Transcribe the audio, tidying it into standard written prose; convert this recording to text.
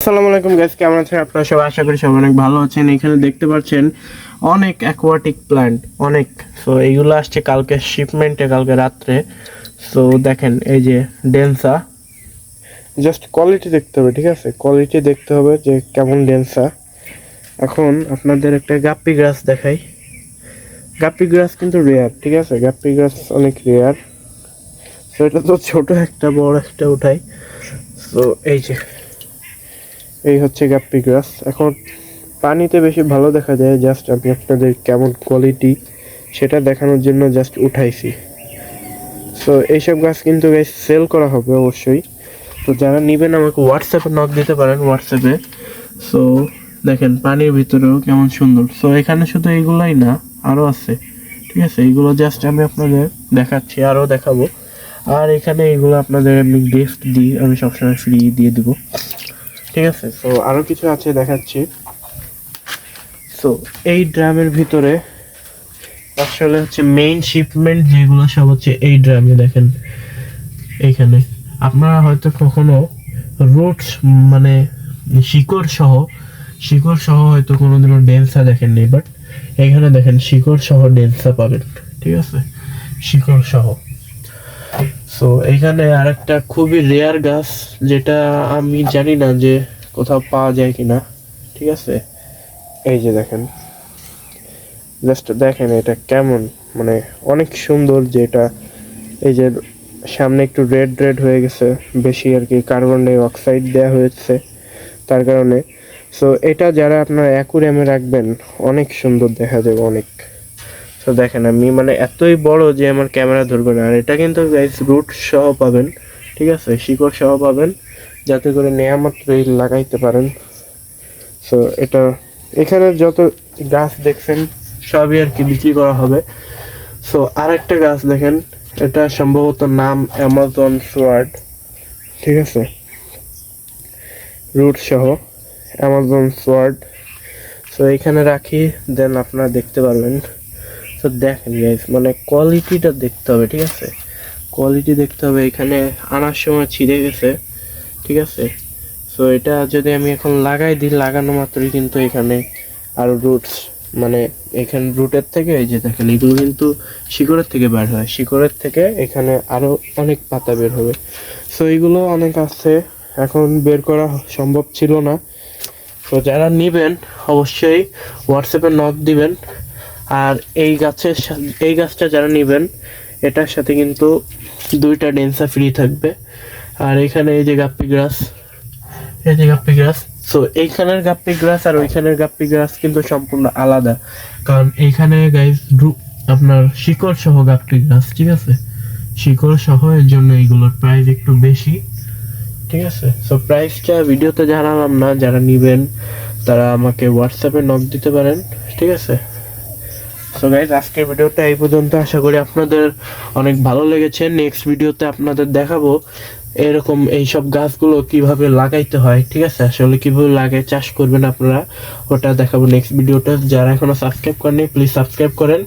আসসালামু আলাইকুম গাইস, কেমন আছেন আপনারা সবাই? আশা করি সবাই অনেক ভালো আছেন। এখানে দেখতে পাচ্ছেন অনেক অ্যাকোয়াটিক প্ল্যান্ট, অনেক। সো এইগুলো আসছে কালকে শিপমেন্টে, কালকে রাত্রে। সো দেখেন এই যে ডেন্সা, জাস্ট কোয়ালিটি দেখতে হবে, ঠিক আছে? কোয়ালিটি দেখতে হবে যে কেমন ডেন্সা। এখন আপনাদের একটা গাপ্পি গ্রাস দেখাই। গাপ্পি গ্রাস কিন্তু রেয়ার, ঠিক আছে? গাপ্পি গ্রাস অনেক রেয়ার। সো এটা তো ছোট একটা, বড় একটা উঠাই। সো এই হচ্ছে গাপ্পি গ্রাস। এখন পানিতে বেশি ভালো দেখা যায়, জাস্ট আমি আপনাদের কেমন কোয়ালিটি সেটা দেখানোর জন্য জাস্ট উঠাইছি। সো এইসব গাছ কিন্তু গাছ সেল করা হবে অবশ্যই। তো যারা নেবেন আমাকে হোয়াটসঅ্যাপে নক দিতে পারেন, হোয়াটসঅ্যাপে। সো দেখেন পানির ভিতরেও কেমন সুন্দর। সো এখানে শুধু এইগুলাই না, আরও আছে, ঠিক আছে? এইগুলো জাস্ট আমি আপনাদের দেখাচ্ছি, আরও দেখাবো। আর এখানে এইগুলো আপনাদের এমনি গিফট দিই, আমি সবসময় ফ্রি দিয়ে দিব, ঠিক আছে? সো আরও কিছু আছে দেখাচ্ছি। সো এই ড্রামের ভিতরে আসলে হচ্ছে মেইন শিপমেন্ট যেগুলো সব হচ্ছে এই ড্রামে। দেখেন এইখানে আপনারা হয়তো কখনো রুটস মানে শিকড় সহ হয়তো কোনোদিনও ডেন্সা দেখেননি, বাট এখানে দেখেন শিকড় সহ ডেন্সা পাবেন, ঠিক আছে? শিকড় সহ। সো এইখানে আরেকটা খুবই রেয়ার গাছ, যেটা আমি জানি না যে কোথাও পাওয়া যায় কিনা, ঠিক আছে? এই যে দেখেন, জাস্ট দেখেন এটা কেমন, মানে অনেক সুন্দর। যেটা এই যে সামনে একটু রেড রেড হয়ে গেছে, বেশি আর কি কার্বন ডাই অক্সাইড দেওয়া হয়েছে তার কারণে। সো এটা যারা আপনার অ্যাকুরিয়ামে রাখবেন অনেক সুন্দর দেখা যাবে, অনেক। তো দেখেন আমি মানে এতই বড় যে আমার ক্যামেরা ধরবে না। আর এটা কিন্তু গাইস রুট সহ পাবেন, ঠিক আছে? শিকড় সহ পাবেন, যাতে করে নেয়া মাত্রই লাগাইতে পারেন। সো এটা এখানে যত গাছ দেখছেন সবই আর কি বিক্রি করা হবে। সো আরেকটা গাছ দেখেন, এটা সম্ভবত নাম অ্যামাজন সোয়ার্ড, ঠিক আছে? রুট সহ অ্যামাজন সোয়ার্ড। সো এখানে রাখি, দেন আপনারা দেখতে পারবেন। তো দেখেন গাইস, মানে কোয়ালিটিটা দেখতে হবে, ঠিক আছে? কোয়ালিটি দেখতে হবে। এখানে আনার সময় ছিঁড়ে গেছে, ঠিক আছে? সো এটা যদি আমি এখন লাগাই দিই, লাগানো মাত্রই কিন্তু এখানে আরো রুটস, মানে এখানে রুটের থেকে এই যে দেখেন এগুলো কিন্তু শিকড়ের থেকে বের হয়, শিকড়ের থেকে এখানে আরো অনেক পাতা বের হবে। সো এইগুলো অনেক আছে, এখন বের করা সম্ভব ছিল না। তো যারা নেবেন অবশ্যই হোয়াটসঅ্যাপে নক দিবেন। আর এই গাছটা যারা নেবেন, এটার সাথে কিন্তু 2টা ডেন্সা ফ্রি থাকবে। আর এখানে এই যে গাপ্পি গ্রাস, এই যে গাপ্পি গ্রাস। সো এইখানের গাপ্পি গ্রাস আর ওইখানের গাপ্পি গ্রাস কিন্তু সম্পূর্ণ আলাদা, কারণ এইখানে গাইস আপনার শিকড় সহ গাপ্পি গ্রাস, ঠিক আছে? শিকড় সহ, এর জন্য এইগুলোর প্রাইস একটু বেশি, ঠিক আছে? সো প্রাইসটা ভিডিওতে জানালাম না। যারা নেবেন তারা আমাকে হোয়াটসঅ্যাপে নক দিতে পারেন, ঠিক আছে? সো গাইজ আজকের ভিডিওটা এই পর্যন্ত। আশা করি আপনাদের অনেক ভালো লেগেছে। নেক্সট ভিডিওতে আপনাদের দেখাবো এরকম এইসব গাছগুলো কিভাবে লাগাইতে হয়, ঠিক আছে? আসলে কিভাবে চাষ করবেন আপনারা, ওটা দেখাবো নেক্সট ভিডিওটা। যারা এখনো সাবস্ক্রাইব করেননি প্লিজ সাবস্ক্রাইব করেন।